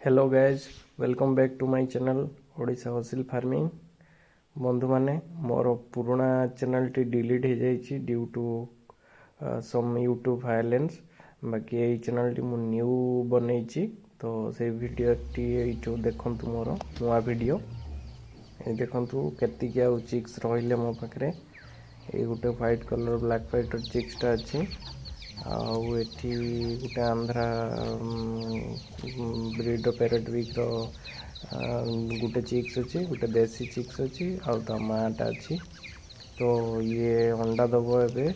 Hello guys welcome back to my channel Odisha हसिल farming. बंधु माने मोर पुराना चैनल टी डिलीट हो जाइए due to some YouTube violence. बाकी यही चैनल टी मु न्यू बनई तो से वीडियो टी जो देखंतु मोर नुआ वीडियो देखंतु केतिक आउ चिक्स रहिले मो पाखरे। ये गोटे व्हाइट कलर ब्लैक फाइटर चिक्सटा अच्छी आउ एठी गोटे आंध्रा ब्रीड पैरेट वीक गोटे चिक्स अच्छी गोटे देसी चिक्स अच्छी आउ ता माटा अच्छी। तो ये अंडा दब ए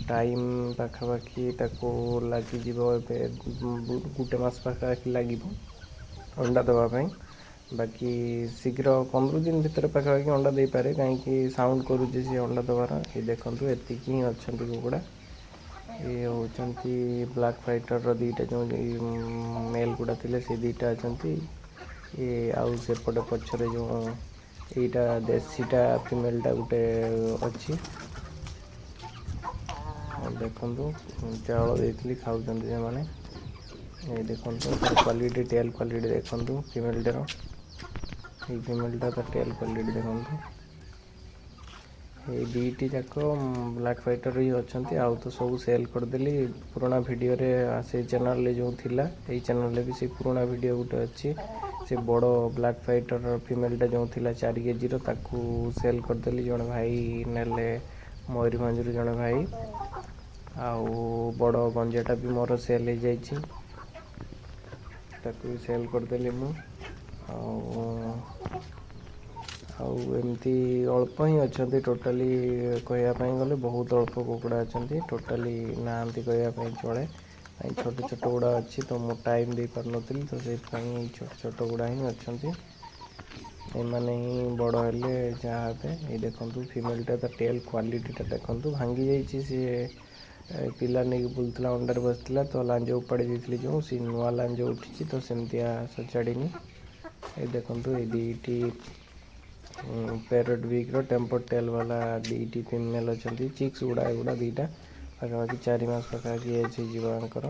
टाइम पाखापाखि ताको लगी गोटे मस पाखापाखि लगे अंडा दवापाई। बाकी शीघ्र 15 दिन भितर पाखापाखि अंडा दे पारे कहीं साउंड करुचे सी अंडा दबार। ये देखो एतिक ही अच्छा कुकुड़ा। ये होती ब्लैक फाइटर दीटा जो मेल गुड़ा थे से दीटा अच्छा। ये आउ सेपटे पछरे जो यहीटा देसीटा फिमेलटा गोटे अच्छी देखु चावल देती खाऊँ से मैंने। ये देखो क्वालिटी टेल क्वालिटी देखो फिमेलटार ये फिमेलटा तो टेल क्वालिटी देखो ये दीटी जाक ब्लैक फाइटर ही अच्छा। आउ तो सब सेल करदेली पुराना वीडियो रे से चैनल जो थिला यही चैनल भी से पुराना वीडियो गोटे अच्छी से बड़ ब्लैक फाइटर फिमेलटा जो थिला 4 केजी ताकू सेल करदेली जड़े भाई नेले मयूरभंज जड़े भाई। आउ बड़ गंजाटा भी मोर सेल हो जाइए ताकू सेल करदेली मु। एमती अल्प ही अच्छा टोटाली कहवाई गले बहुत अल्प कुकुड़ा अच्छा टोटाली नहांती कहवाई चले छोट छोट गुड़ा अच्छी। तो मु टाइम दे पार नी तो से छोट छोट गुड़ा ही अच्छा एमाने ही बड़ हेले जहाँ ये देखो फिमेलटा तो टेल क्वालिटीटा देखो भांगी जाइए सी पिला नहीं बुलता अंडार बसला तो लांज उपाड़ी देती जो सी नुआ लांज उठी तो सेमतिया सचाड़नी। ये देखो ये दीटी पैरेट वीक टेम्पर टेल वाला दीटी फिमेल अच्छा चिक्स गुड़ा एगुड़ा दीटा पाखापाखि 4 मास पाखापाखि एज होकर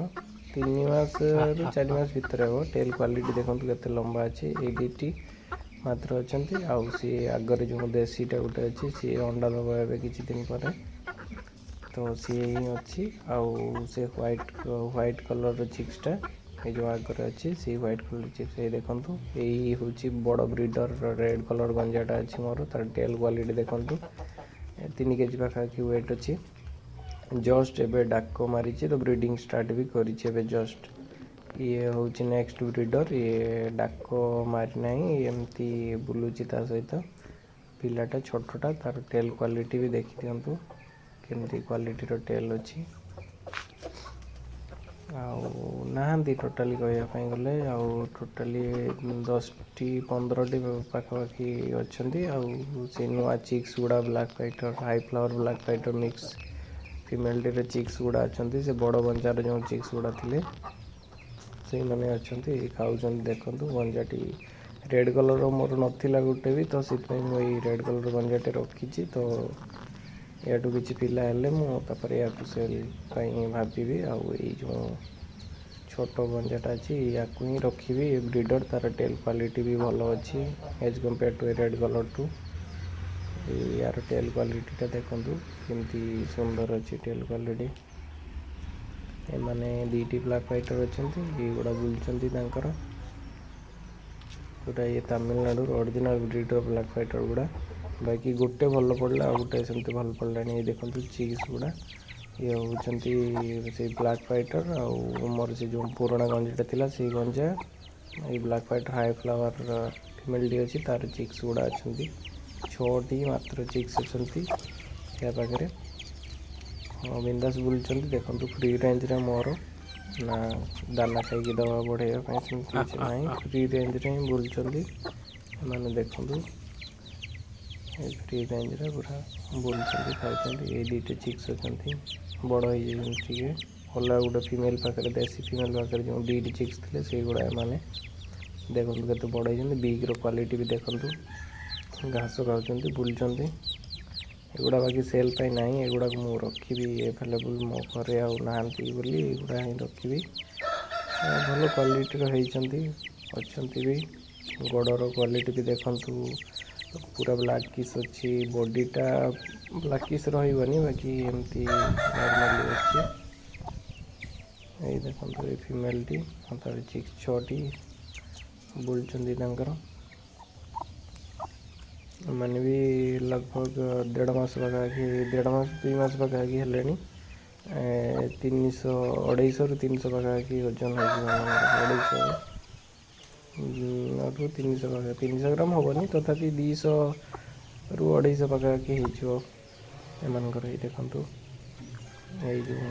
3 मास रु 4 मास भितर हे। टेल क्वालिटी देखो के लंबा अच्छे ये दीटी मात्र अच्छा। आउ सी आगे जो देसीटा गोटे अच्छी सी अंडा दबा ए किसी दिन पर तो सी ही अच्छी। आउ से व्हाइट कलर चिक्सटा ये जो आगे अच्छी सी व्हाइट कलर चिप्स ये देखो यही हूँ बड़ ब्रीडर रेड कलर गंजाटा अच्छी मोर तार टेल क्वालिटी देखो 3 केजी पाखापाखि वेट अच्छी। जस्ट एवं डाक मारी तो ब्रीडिंग स्टार्ट भी करी जस्ट। ये हूँ नेक्स्ट ब्रीडर ये डाक मारी ना एमती बुलूची सहित पिलाटा छोटा तार टेल क्वालिटी भी देखी दिंतु केमती क्वालिटीर टेल अच्छी। आहांती टोटाली कहवाई गले टोटाली 10-15 पाखापाखि अच्छा। से नुआ चिक्स गुड़ा black fighter high flower black fighter mix female टी चिक्स गुड़ा अच्छा से बड़ गंजार जो चिक्स गुड़ा थे से मैंने अच्छा खाऊँ देखो गंजाटी रेड कलर मोर नाला गोटे भी तो मुझे रेड कलर गंजाटे रखी तो या किसी पिला हेले मुझे या सेल भावी आउ जो छोट गंजाटा अच्छी या ही रखी ब्रीडर तार टेल क्वालिटी भी भल अच्छी as compare to red colour टू यार टेल क्वालिटीटा देखो केमती सुंदर अच्छी टेल क्वालिटी। एमाने दीटी ब्लैक फाइटर अच्छा ये गुड़ा बुलूर पूरा ये Tamil Nadu original breeder black fighter गुड़ा। बाकी गोटे भल पड़ा गोटे सेमती भल पड़ा ये देखो चिक्स गुड़ा ये होती से ब्लैक फाइटर आउ मोर से जो पुराना गंजाटा थिला से गंजा ये black fighter high flower female T अच्छी तार चिक्स गुड़ा अच्छा 6टी मात्र चिक्स अच्छा पाखे बिंदास बुलूँ देखो फ्री रेंज रे मोर ना दाना खाई दवा बढ़ाई किसी ना फ्री रेंज रे ही बुलूँ मैंने देखो फ्री रेंज रे पूरा बुलूँ खाऊँ। ये दीटे चिक्स अच्छा बड़ हो जाए अलग गोटे फिमेल पाखे देसी फिमेल पाखे जो 2टी चिक्स थे से गुड़ा मैंने देखो के बड़ हो बीग्र क्वालिटी भी देखो घास खाऊँ बुलूँ एगुड़ा बाकी सेल पाई ना एगुड़ा मुझे रखी एभेलेबुल मो घरे आना बोली एगुड़ा ही रखी ଭଲ କ୍ୱାଲିଟିର ହେଇଛନ୍ତି ଅଛନ୍ତି ବି। ଗୋଡ଼ର କ୍ୱାଲିଟି ବି ଦେଖନ୍ତୁ ପୁରା ବ୍ଲାକିସ୍ ଅଛି। ବଡ଼ିଟା ବ୍ଲାକିସ୍ ରହିବନି ବାକି ଏମିତି ନର୍ମାଲି ଅଛି। ଏଇ ଦେଖନ୍ତୁ ଏଇ ଫିମେଲ୍ଟି ତାର ଚିକ୍ ଛଅଟି ବୁଲୁଛନ୍ତି ତାଙ୍କର। ଏମାନେ ବି ଲଗଭଗ ଦେଢ଼ ମାସ ପାଖାପାଖି 2 ମାସ ପାଖାପାଖି ହେଲେଣି। 250ରୁ 300 ପାଖାପାଖି ଓଜନ ହେଇଯିବ ଏମାନଙ୍କର। 250ରୁ 300 ପାଖାପାଖି 300 ଗ୍ରାମ ହେବନି, ତଥାପି 200ରୁ 250 ପାଖାପାଖି ହେଇଯିବ ଏମାନଙ୍କର। ଏଇ ଦେଖନ୍ତୁ ଏଇ ଯେଉଁ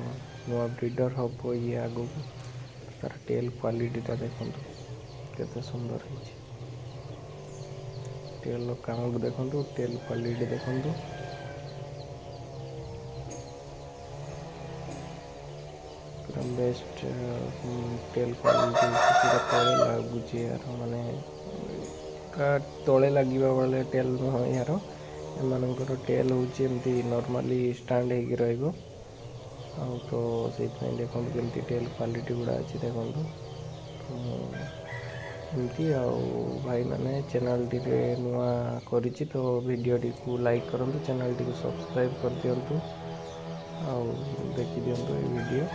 ନୂଆ ବ୍ରିଡ଼ର ହେବ ଇଏ ଆଗକୁ, ତାର ଟେଲ୍ କ୍ୱାଲିଟିଟା ଦେଖନ୍ତୁ କେତେ ସୁନ୍ଦର ହେଇଛି। ଟେଲ୍ର କାଉଣ୍ଟ ଦେଖନ୍ତୁ, ଟେଲ୍ କ୍ୱାଲିଟି ଦେଖନ୍ତୁ। ପୁରା ବେଷ୍ଟ ଟେଲ୍ କ୍ୱାଲିଟି ପୁରା ତଳେ ଲାଗୁଛି ଏହାର, ମାନେ ପୁରା ତଳେ ଲାଗିବା ବେଳେ ଟେଲ୍ ନୁହଁ ଏହାର। ଏମାନଙ୍କର ଟେଲ୍ ହେଉଛି ଏମିତି ନର୍ମାଲି ଷ୍ଟାଣ୍ଡ ହେଇକି ରହିବ। ଆଉ ତ ସେଇଥିପାଇଁ ଦେଖନ୍ତୁ କେମିତି ଟେଲ୍ କ୍ୱାଲିଟି ଗୁଡ଼ା ଅଛି ଦେଖନ୍ତୁ। ଏମିତି ଆଉ ଭାଇମାନେ ଚ୍ୟାନେଲ୍ଟିରେ ନୂଆ କରିଛି ତ ଭିଡ଼ିଓଟିକୁ ଲାଇକ୍ କରନ୍ତୁ, ଚ୍ୟାନେଲ୍ଟିକୁ ସବସ୍କ୍ରାଇବ୍ କରିଦିଅନ୍ତୁ ଆଉ ଦେଖିଦିଅନ୍ତୁ ଏଇ ଭିଡ଼ିଓ।